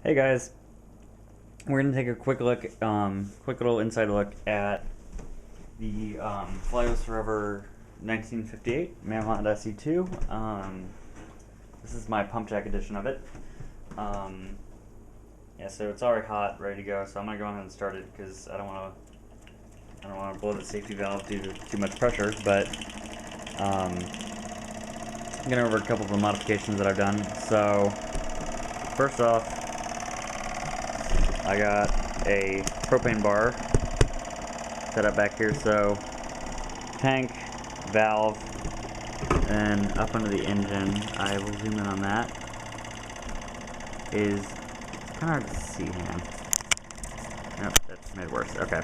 Hey guys, we're gonna take a quick look, quick little inside look at the Flywheels4ever 1958 Mamod SE2. This is my pump jack edition of it. Yeah, so it's already hot, ready to go. So I'm gonna go ahead and start it because I don't want to blow the safety valve due to too much pressure. But I'm gonna over a couple of the modifications that I've done. So first off, I got a propane bar set up back here, so tank, valve, and up under the engine, I will zoom in on that, is kind of hard to see. Hang on. Nope, that's made it worse. Okay.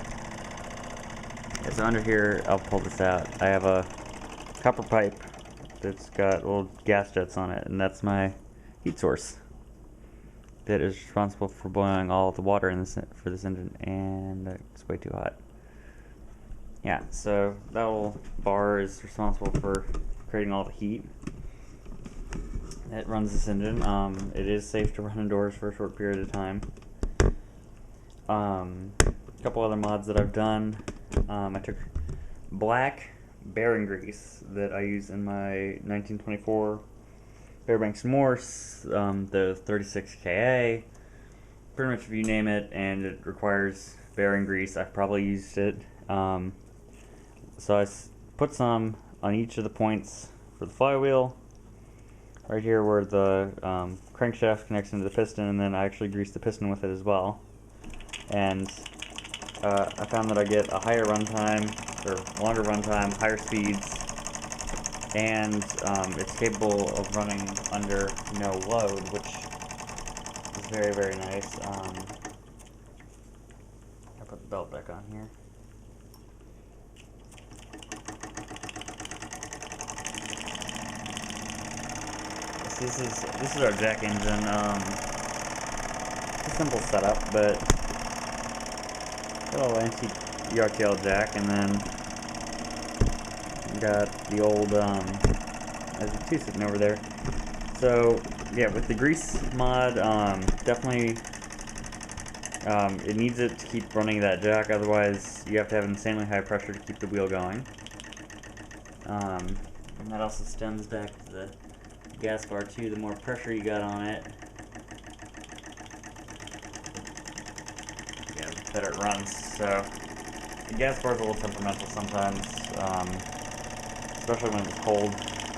Yeah, so under here, I'll pull this out. I have a copper pipe that's got little gas jets on it, and that's my heat source that is responsible for boiling all the water in this for this engine, and it's way too hot. Yeah, so that little bar is responsible for creating all the heat that runs this engine. It is safe to run indoors for a short period of time. A couple other mods that I've done. I took black bearing grease that I use in my 1924 Fairbanks Morse, the 36KA, pretty much if you name it, and it requires bearing grease. I've probably used it. So I put some on each of the points for the flywheel, right here where the crankshaft connects into the piston, and then I actually greased the piston with it as well. And I found that I get a higher runtime, or longer runtime, higher speeds, and it's capable of running under no load, which is very, very nice. I'll put the belt back on here. So this is our jack engine. It's a simple setup, but got a little antique ERTL jack, and then got the old as a 2 sitting over there. So yeah, with the grease mod, definitely it needs it to keep running that jack, otherwise you have to have insanely high pressure to keep the wheel going. And that also stems back to the gas bar too. The more pressure you got on it, yeah, the better it runs. So the gas bar is a little temperamental sometimes, especially when it's cold.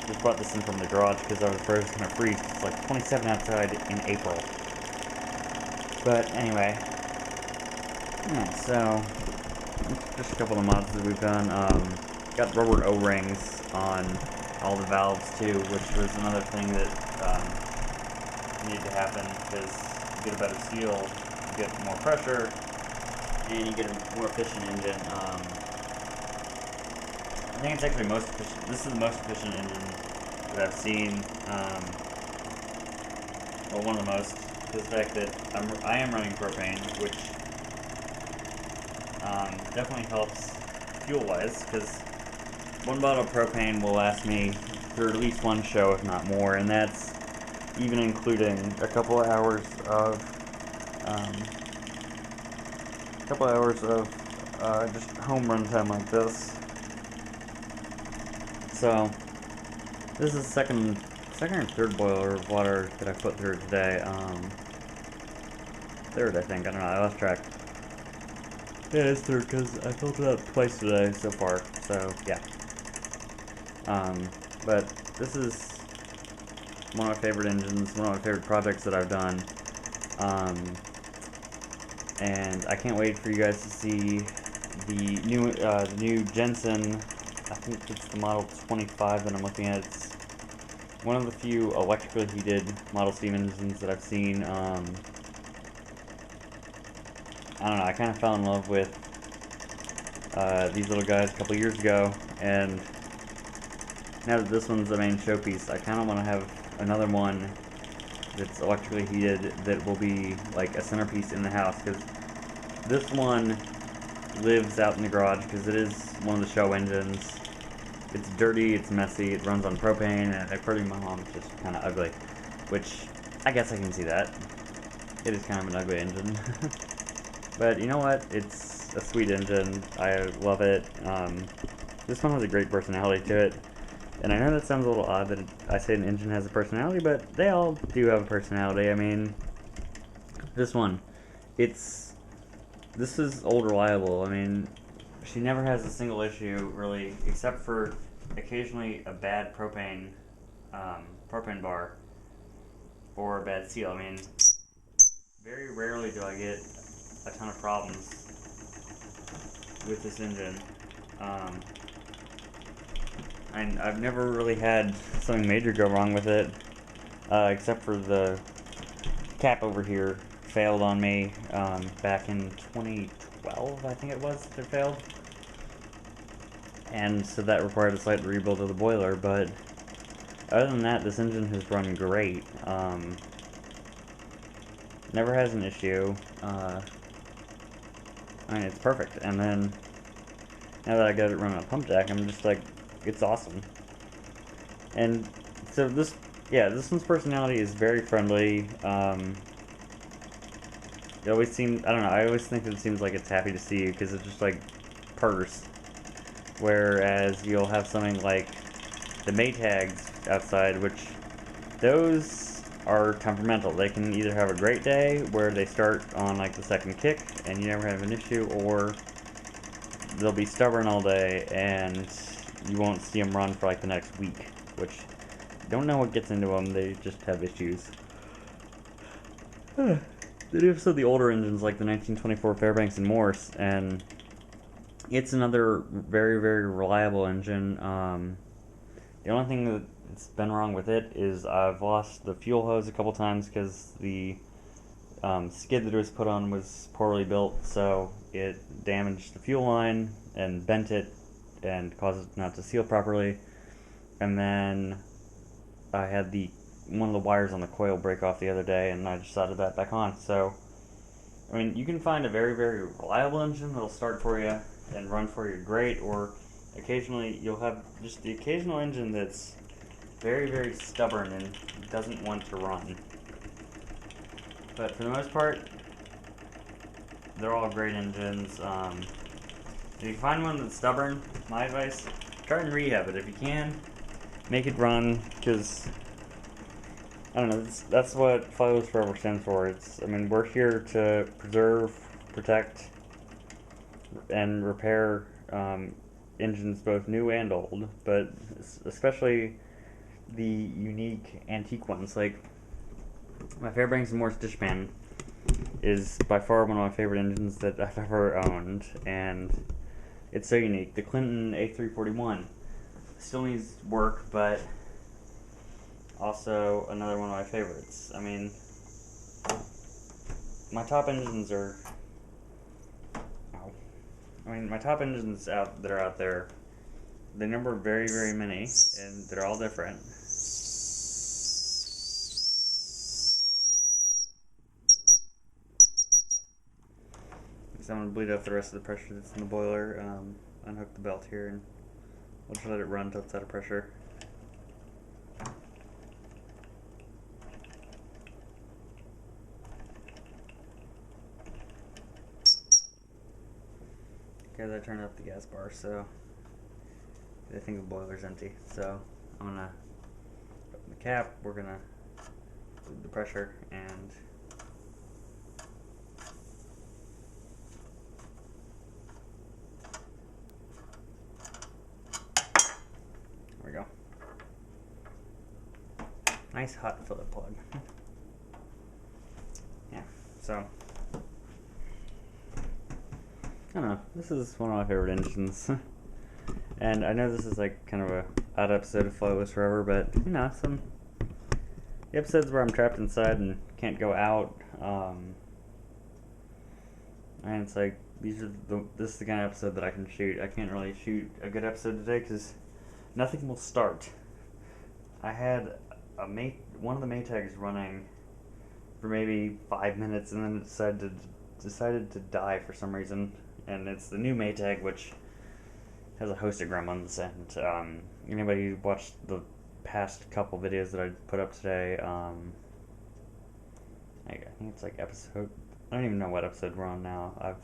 Just brought this in from the garage because I was afraid it was going to freeze. It's like 27 outside in April. But anyway, yeah, so just a couple of mods that we've done. Got rubber O-rings on all the valves too, which was another thing that needed to happen because you get a better seal, you get more pressure, and you get a more efficient engine. I think it's actually most efficient. This is the most efficient engine that I've seen. Well, one of the most. The fact that I am running propane, which definitely helps fuel-wise, because one bottle of propane will last me through at least one show, if not more, and that's even including a couple of hours of just home run time like this. So this is the second or third boiler of water that I put through today. Third, I think. I don't know. I lost track. Yeah, it's third because I filled it up twice today so far. So yeah. But this is one of my favorite engines, one of my favorite projects that I've done. And I can't wait for you guys to see the new Jensen. I think it's the model 25 that I'm looking at. It's one of the few electrically heated Model Steam engines that I've seen. I don't know, I kind of fell in love with these little guys a couple years ago, and now that this one's the main showpiece, I kind of want to have another one that's electrically heated that will be like a centerpiece in the house, because this one lives out in the garage because it is one of the show engines. It's dirty, it's messy, it runs on propane, and according to my mom, it's just kind of ugly, which I guess I can see that. It is kind of an ugly engine. But you know what? It's a sweet engine. I love it. This one has a great personality to it. And I know that sounds a little odd that I say an engine has a personality, but they all do have a personality. I mean, this one, this is old reliable. I mean, she never has a single issue, really, except for occasionally a bad propane bar or a bad seal. I mean, very rarely do I get a ton of problems with this engine. And I've never really had something major go wrong with it, except for the cap over here failed on me back in 2012, I think it was, it failed. And so that required a slight rebuild of the boiler, but other than that, this engine has run great. Never has an issue. I mean, it's perfect. And then, now that I got it running a pump jack, I'm just like, it's awesome. And so this one's personality is very friendly. It always seems, I don't know, I always think it seems like it's happy to see you because it just like purrs. Whereas you'll have something like the Maytags outside, which those are temperamental. They can either have a great day where they start on like the second kick and you never have an issue, or they'll be stubborn all day and you won't see them run for like the next week, which don't know what gets into them. They just have issues. They do have some of the older engines like the 1924 Fairbanks and Morse, and it's another very, very reliable engine. The only thing that's been wrong with it is I've lost the fuel hose a couple times because the skid that it was put on was poorly built, so it damaged the fuel line and bent it and caused it not to seal properly. And then I had one of the wires on the coil break off the other day, and I just soldered that back on. So, I mean, you can find a very, very reliable engine that'll start for you and run for you great, or occasionally you'll have just the occasional engine that's very, very stubborn and doesn't want to run. But for the most part, they're all great engines. If you find one that's stubborn, my advice, try and rehab it. If you can, make it run, because I don't know, that's what Flywheels4ever stands for. I mean, we're here to preserve, protect, and repair engines both new and old, but especially the unique antique ones. Like my Fairbanks and Morse dishpan is by far one of my favorite engines that I've ever owned, and it's so unique. The Clinton A341 still needs work, but also another one of my favorites. I mean, my top engines are, my top engines that are out there, they number very, very many, and they're all different. So I'm going to bleed off the rest of the pressure that's in the boiler, unhook the belt here, and we'll just let it run until it's out of pressure. Okay, I turned up the gas bar, so I think the boiler's empty. So I'm going to open the cap, we're going to bleed the pressure, and there we go. Nice hot Phillip plug. Yeah, so I don't know, this is one of my favorite engines. And I know this is like kind of a odd episode of Flywheels4ever, but you know, some episodes where I'm trapped inside and can't go out, and it's like this is the kind of episode that I can shoot. I can't really shoot a good episode today because nothing will start. I had one of the Maytags running for maybe 5 minutes, and then it decided to die for some reason. And it's the new Maytag, which has a host of gremlins. And anybody who watched the past couple videos that I put up today, I I think it's like episode, I don't even know what episode we're on now. I've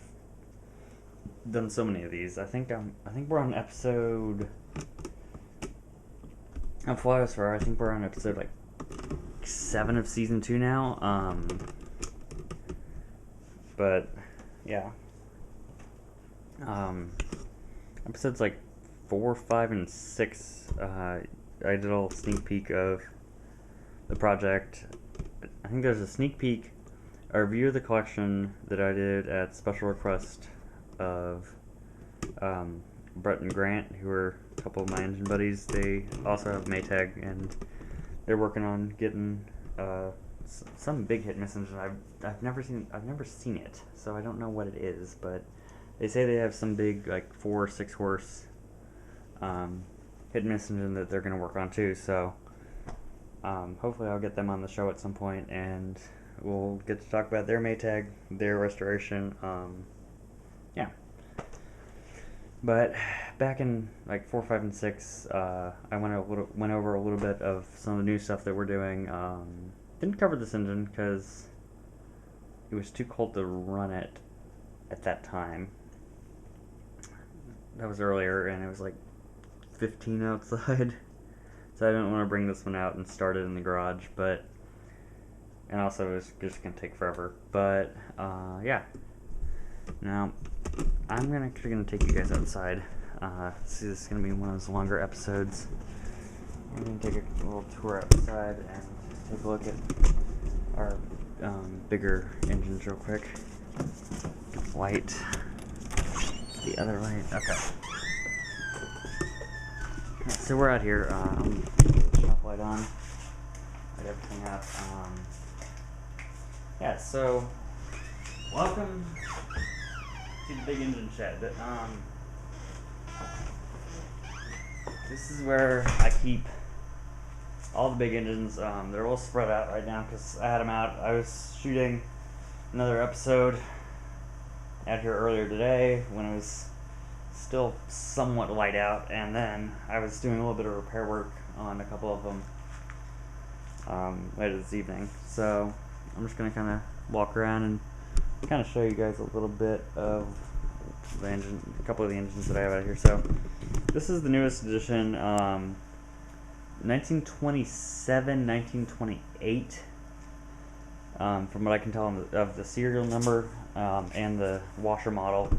done so many of these. I think we're on episode, on Flywheels4ever, I think we're on episode like 7 of season 2 now. But yeah, episodes like 4, 5, and 6, I did a little sneak peek of the project. I think there's a sneak peek, a review of the collection that I did at special request of Brett and Grant, who are a couple of my engine buddies. They also have Maytag, and they're working on getting some big hit miss engine. I've never seen it, so I don't know what it is, but they say they have some big like 4 or 6 horse hit miss engine that they're gonna work on too. So hopefully I'll get them on the show at some point, and we'll get to talk about their Maytag, their restoration. Yeah. But back in like 4, 5, and 6, I went over a little bit of some of the new stuff that we're doing. Didn't cover this engine because it was too cold to run it at that time. That was earlier, and it was like 15 outside, so I didn't want to bring this one out and start it in the garage. And also it was just gonna take forever. But yeah. Now I'm actually gonna take you guys outside. This is gonna be one of those longer episodes. We're gonna take a little tour outside and take a look at our bigger engines real quick. Light. The other light. Okay. Yeah, so we're out here. Shop light on. Light everything up. Yeah. So welcome to the big engine shed. This is where I keep all the big engines. They're all spread out right now because I had them out. I was shooting another episode out here earlier today when it was still somewhat light out, and then I was doing a little bit of repair work on a couple of them later this evening. So I'm just going to kind of walk around and kind of show you guys a little bit of the engine, a couple of the engines that I have out here. So this is the newest edition, 1927, 1928, from what I can tell of the serial number and the washer model.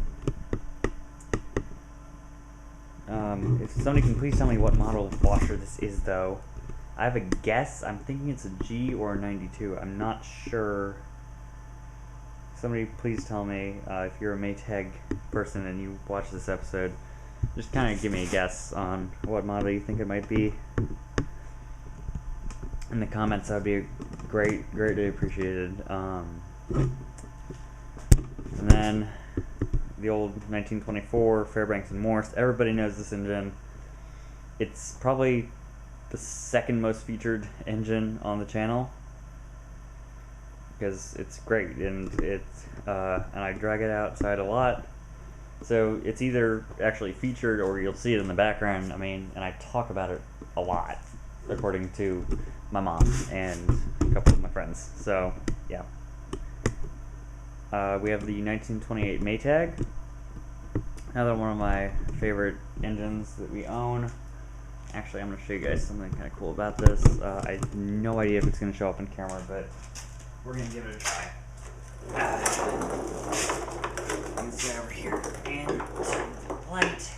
If somebody can please tell me what model of washer this is, though. I have a guess. I'm thinking it's a G or a 92. I'm not sure. Somebody please tell me if you're a Maytag person and you watch this episode. Just kind of give me a guess on what model you think it might be. In the comments, that would be greatly appreciated. And then the old 1924 Fairbanks and Morse. Everybody knows this engine. It's probably the second most featured engine on the channel because it's great, and and I drag it outside a lot. So it's either actually featured or you'll see it in the background. I mean, and I talk about it a lot, according to my mom and a couple of my friends. So yeah. We have the 1928 Maytag, another one of my favorite engines that we own. Actually, I'm going to show you guys something kind of cool about this. I have no idea if it's going to show up on camera, but we're going to give it a try. Let's get over here and turn the light.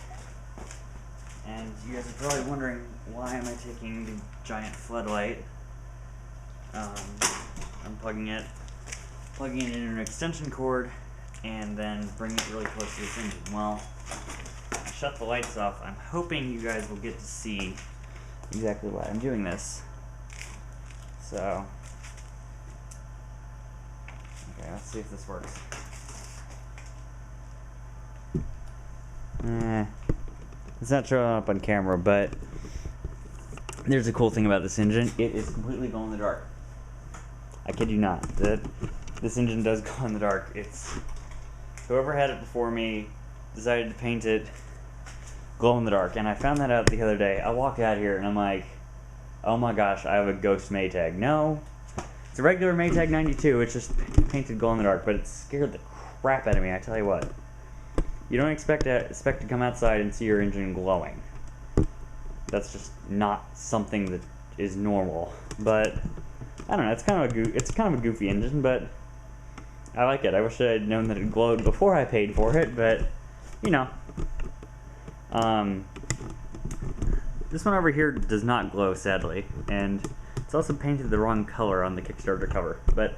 And you guys are probably wondering, why am I taking the giant floodlight? I'm plugging it in an extension cord and then bringing it really close to this engine. Well, I shut the lights off. I'm hoping you guys will get to see exactly why I'm doing this. So, okay, let's see if this works. It's not showing up on camera, but there's a cool thing about this engine. It is completely glow in the dark. I kid you not. This engine does glow in the dark. It's whoever had it before me decided to paint it glow in the dark, and I found that out the other day. I walk out here and I'm like, oh my gosh, I have a ghost Maytag. No, It's a regular Maytag 92. It's just painted glow in the dark, but it scared the crap out of me. I tell you what. You don't expect to come outside and see your engine glowing. That's just not something that is normal. But I don't know. It's kind of a goofy engine, but I like it. I wish I had known that it glowed before I paid for it, but you know. This one over here does not glow, sadly, and it's also painted the wrong color on the Kickstarter cover. But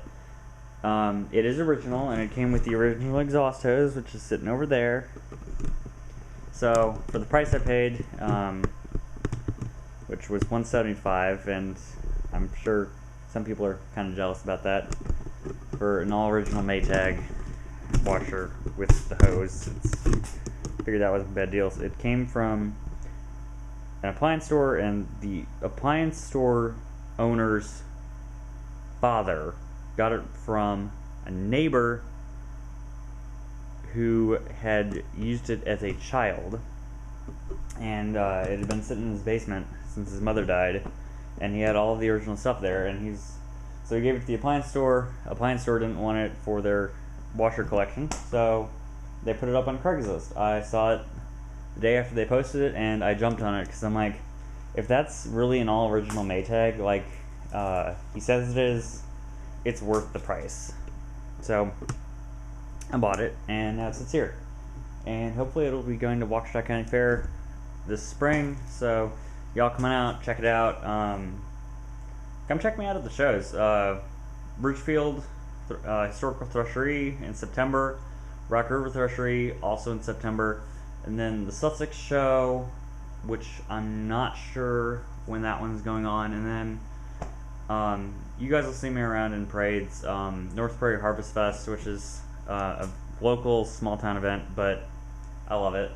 it is original, and it came with the original exhaust hose, which is sitting over there. So for the price I paid, which was $175, and I'm sure some people are kind of jealous about that, for an all-original Maytag washer with the hose. I figured that wasn't a bad deal. So it came from an appliance store, and the appliance store owner's father got it from a neighbor who had used it as a child, and it had been sitting in his basement since his mother died, and he had all of the original stuff there, and so he gave it to the appliance store. Appliance store didn't want it for their washer collection, so they put it up on Craigslist. I saw it the day after they posted it, and I jumped on it because I'm like, if that's really an all original Maytag, like he says it is, it's worth the price. So I bought it, and now it sits here, and hopefully it'll be going to Waukesha County Fair this spring. So y'all coming out, check it out. Come check me out at the shows. Bridgefield Historical Threshery in September, Rock River Threshery also in September, and then the Sussex show, which I'm not sure when that one's going on, and then you guys will see me around in parades. North Prairie Harvest Fest, which is a local small town event, but I love it,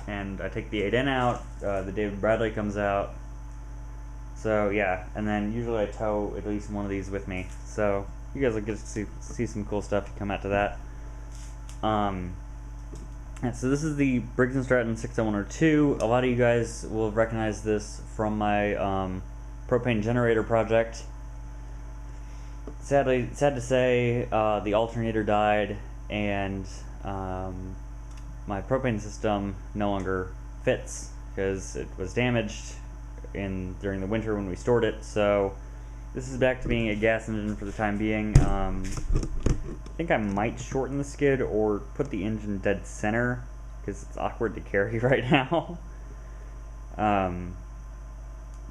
and I take the 8N out. The David Bradley comes out, so yeah, and then usually I tow at least one of these with me, so you guys will get to see some cool stuff to come out to that. So this is the Briggs & Stratton 60102. A lot of you guys will recognize this from my propane generator project. Sad to say, the alternator died, and my propane system no longer fits because it was damaged during the winter when we stored it. So this is back to being a gas engine for the time being. I think I might shorten the skid or put the engine dead center because it's awkward to carry right now.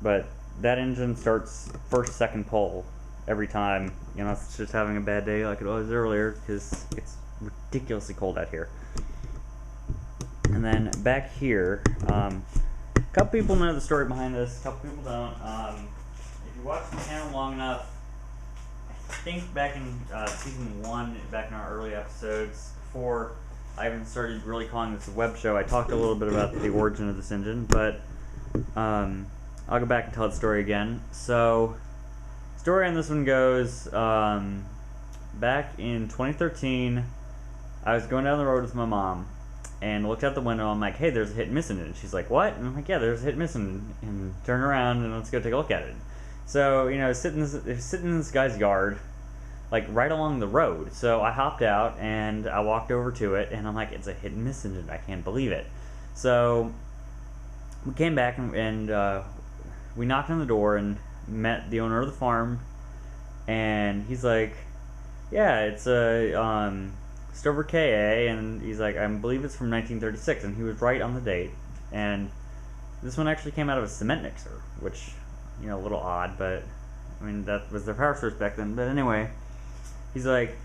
But that engine starts first, second pull every time, unless it's just having a bad day like it was earlier, because it's ridiculously cold out here. And then back here, a couple people know the story behind this, a couple people don't. If you watch the channel long enough, I think back in season 1, back in our early episodes, before I even started really calling this a web show, I talked a little bit about the origin of this engine, but I'll go back and tell the story again. So, story on this one goes, back in 2013, I was going down the road with my mom, and looked out the window. I'm like, hey, there's a hit and miss in it. And she's like, what? And I'm like, yeah, there's a hit and miss in it. And turn around and let's go take a look at it. So, sitting in this guy's yard, like right along the road. So I hopped out and I walked over to it, and I'm like, it's a hit and miss engine. I can't believe it. So we came back and we knocked on the door and met the owner of the farm, and he's like, yeah, it's a Stover KA, and he's like, I believe it's from 1936, and he was right on the date. And this one actually came out of a cement mixer, which, a little odd, but I mean, that was their power source back then. But anyway, he's like,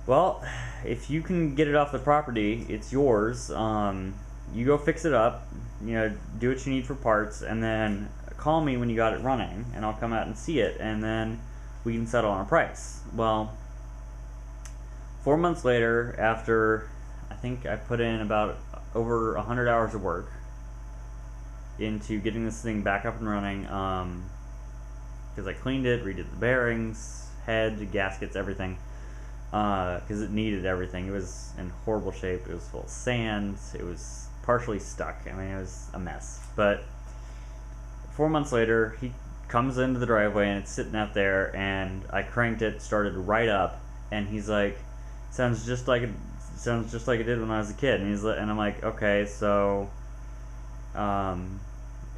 well, if you can get it off the property, it's yours. You go fix it up, do what you need for parts, and then call me when you got it running, and I'll come out and see it, and then we can settle on a price. Well, 4 months later, after I think I put in about over 100 hours of work into getting this thing back up and running, because I cleaned it, redid the bearings, head, gaskets, everything, because it needed everything. It was in horrible shape. It was full of sand. It was partially stuck. I mean, it was a mess. But 4 months later, he comes into the driveway and it's sitting out there, and I cranked it, started right up, and he's like, sounds just like it did when I was a kid. And and I'm like, okay, so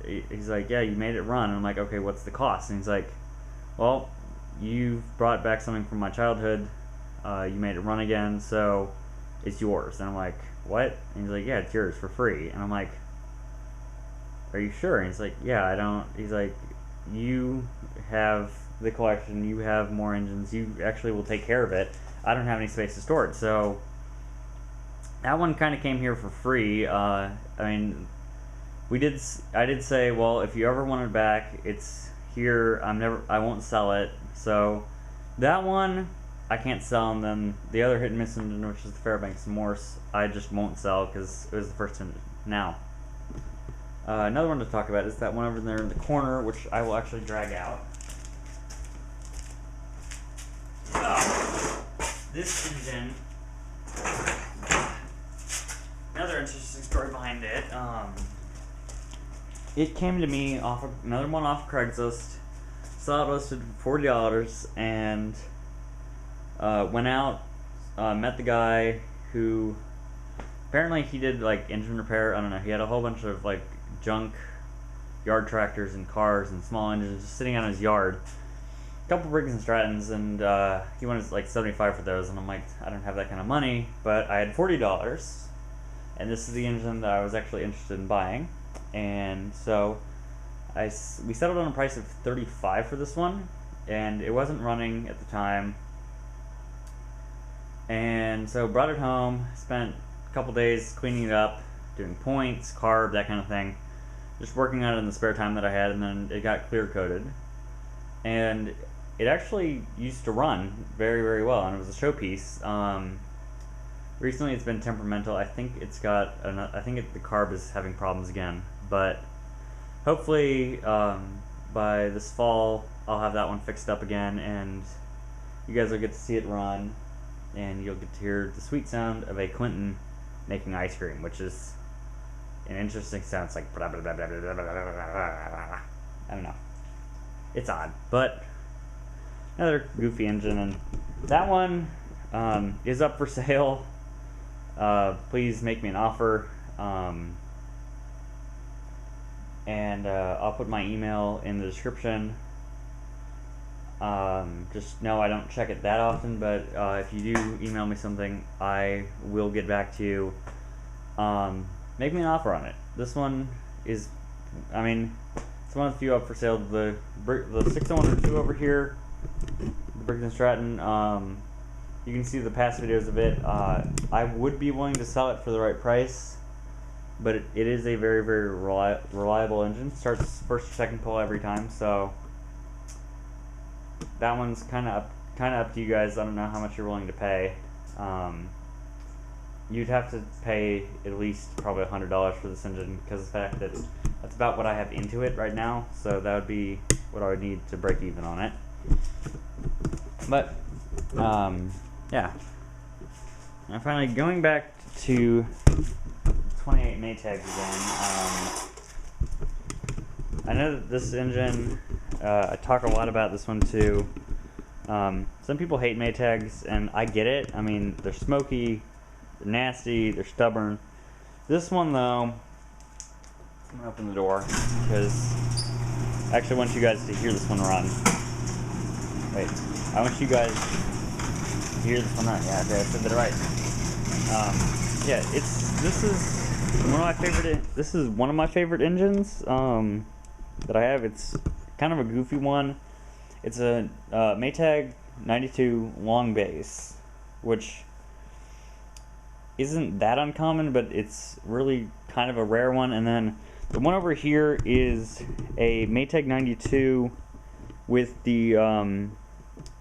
he's like, yeah, you made it run. And I'm like, okay, what's the cost? And he's like, well, you've brought back something from my childhood. You made it run again, so it's yours. And I'm like, what? And he's like, yeah, it's yours for free. And I'm like, are you sure? And he's like, yeah, I don't. He's like, you have the collection, you have more engines, you actually will take care of it. I don't have any space to store it. So that one kind of came here for free. I mean, I did say, well, if you ever want it back, it's here. I won't sell it. So that one I can't sell, and then the other hit and miss engine, which is the Fairbanks Morse, I just won't sell because it was the first engine. Now, another one to talk about is that one over there in the corner, which I will actually drag out. This engine, another interesting story behind it. It came to me off of another one off Craigslist. Saw it listed for $40, and went out, met the guy who apparently he did like engine repair. I don't know. He had a whole bunch of like junk yard tractors and cars and small engines just sitting out in his yard. A couple Briggs and Strattons, and he wanted like $75 for those, and I'm like, I don't have that kind of money, but I had $40, and this is the engine that I was actually interested in buying, and so we settled on a price of $35 for this one, and it wasn't running at the time, and so brought it home, spent a couple days cleaning it up, doing points, carb, that kind of thing, just working on it in the spare time that I had, and then it got clear coated, and it actually used to run very, very well, and it was a showpiece. Recently it's been temperamental. I think the carb is having problems again, but hopefully by this fall I'll have that one fixed up again, and you guys will get to see it run, and you'll get to hear the sweet sound of a Clinton making ice cream, which is an interesting sound. It's like blah, blah, blah, blah, blah, blah, blah, blah, blah. I don't know. It's odd, but another goofy engine, and that one is up for sale. Please make me an offer, and I'll put my email in the description. Just know I don't check it that often, but if you do email me something, I will get back to you. Make me an offer on it. This one is, I mean, it's one of the few up for sale. The 6012 over here, the Briggs and Stratton, you can see the past videos of it. I would be willing to sell it for the right price, but it is a very, very reliable engine. Starts first or second pull every time, so that one's kind of up to you guys. I don't know how much you're willing to pay. You'd have to pay at least probably $100 for this engine, because of the fact that that's about what I have into it right now, so that would be what I would need to break even on it. But yeah. Now finally, going back to 28 Maytags again. I know that this engine, I talk a lot about this one too. Some people hate Maytags, and I get it. I mean, they're smoky, they're nasty, they're stubborn. This one though, I'm gonna open the door because I actually want you guys to hear this one run. Wait, I want you guys to hear this one run. Yeah, okay, I said that right. Yeah, this is one of my favorite engines that I have. It's kind of a goofy one. It's a Maytag 92 long base, which isn't that uncommon, but it's really kind of a rare one. And then the one over here is a Maytag 92 with the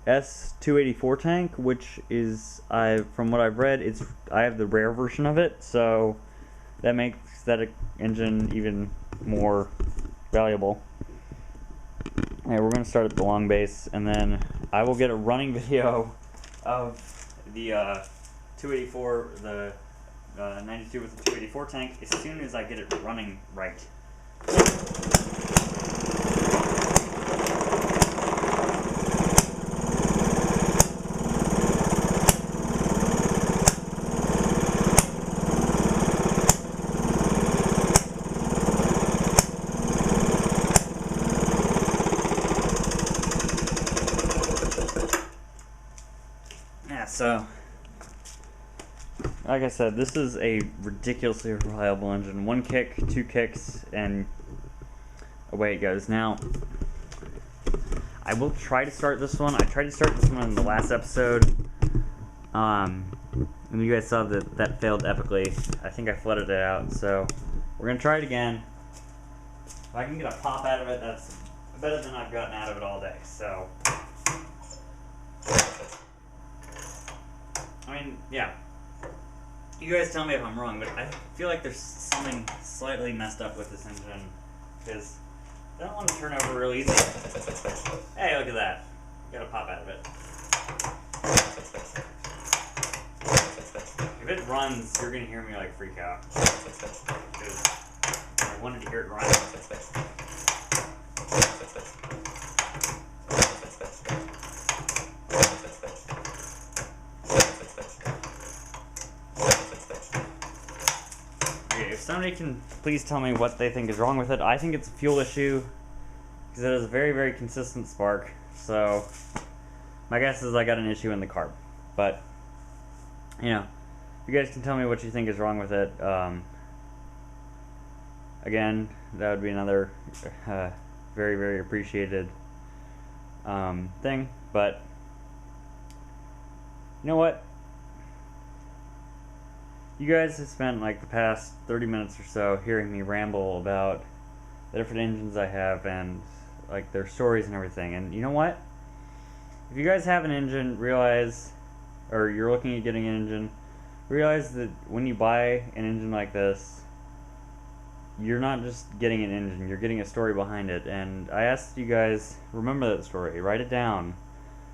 S284 tank, which is, from what I've read, I have the rare version of it, so that makes that engine even more valuable. Okay, we're going to start at the long base, and then I will get a running video of the 284, the 92 with the 284 tank, as soon as I get it running right. So, like I said, this is a ridiculously reliable engine. 1 kick, 2 kicks, and away it goes. Now, I will try to start this one. I tried to start this one in the last episode. And you guys saw that that failed epically. I think I flooded it out, so we're going to try it again. If I can get a pop out of it, that's better than I've gotten out of it all day. So, I mean, yeah. You guys tell me if I'm wrong, but I feel like there's something slightly messed up with this engine, because I don't want to turn over real easy. Hey, look at that. Got a pop out of it. If it runs, you're going to hear me like freak out. Because I wanted to hear it run. Okay, if somebody can please tell me what they think is wrong with it. I think it's a fuel issue, because it has a very, very consistent spark. So, my guess is I got an issue in the carb. But, you know, you guys can tell me what you think is wrong with it. Again, that would be another very, very appreciated thing. But, you know what? You guys have spent like the past 30 minutes or so hearing me ramble about the different engines I have and like their stories and everything. And you know what? If you guys have an engine, realize, or you're looking at getting an engine, realize that when you buy an engine like this, you're not just getting an engine, you're getting a story behind it. And I asked you guys, remember that story, write it down,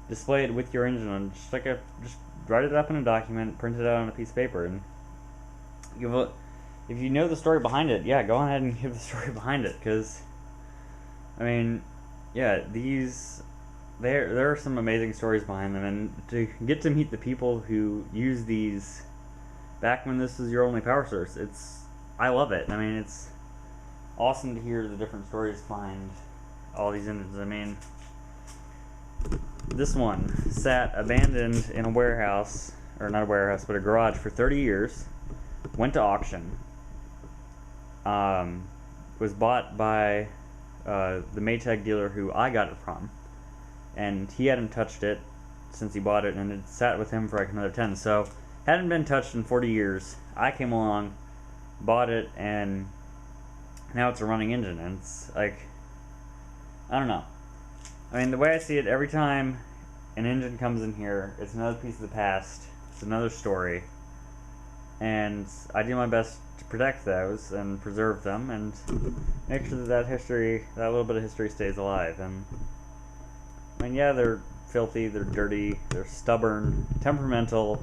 display it with your engine, and just write it up in a document, print it out on a piece of paper, and if you know the story behind it, yeah, go ahead and give the story behind it, because, I mean, yeah, there are some amazing stories behind them, and to get to meet the people who use these back when this was your only power source, I love it. I mean, it's awesome to hear the different stories behind all these engines. I mean, this one sat abandoned in a warehouse, or not a warehouse, but a garage for 30 years, went to auction, was bought by the Maytag dealer who I got it from, and he hadn't touched it since he bought it, and it sat with him for like another 10, so hadn't been touched in 40 years. I came along, bought it, and now it's a running engine, and it's like, I don't know. I mean, the way I see it, every time an engine comes in here, it's another piece of the past, it's another story, and I do my best to protect those and preserve them and make sure that that little bit of history stays alive. And I mean, yeah, they're filthy, they're dirty, they're stubborn, temperamental,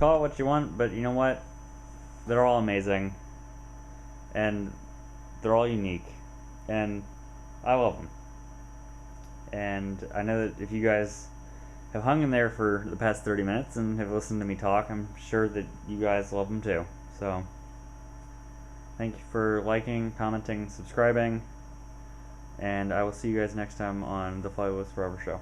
call it what you want, but you know what? They're all amazing, and they're all unique, and I love them. And I know that if you guys have hung in there for the past 30 minutes and have listened to me talk, I'm sure that you guys love them too. So, thank you for liking, commenting, subscribing, and I will see you guys next time on the Flywheels4ever show.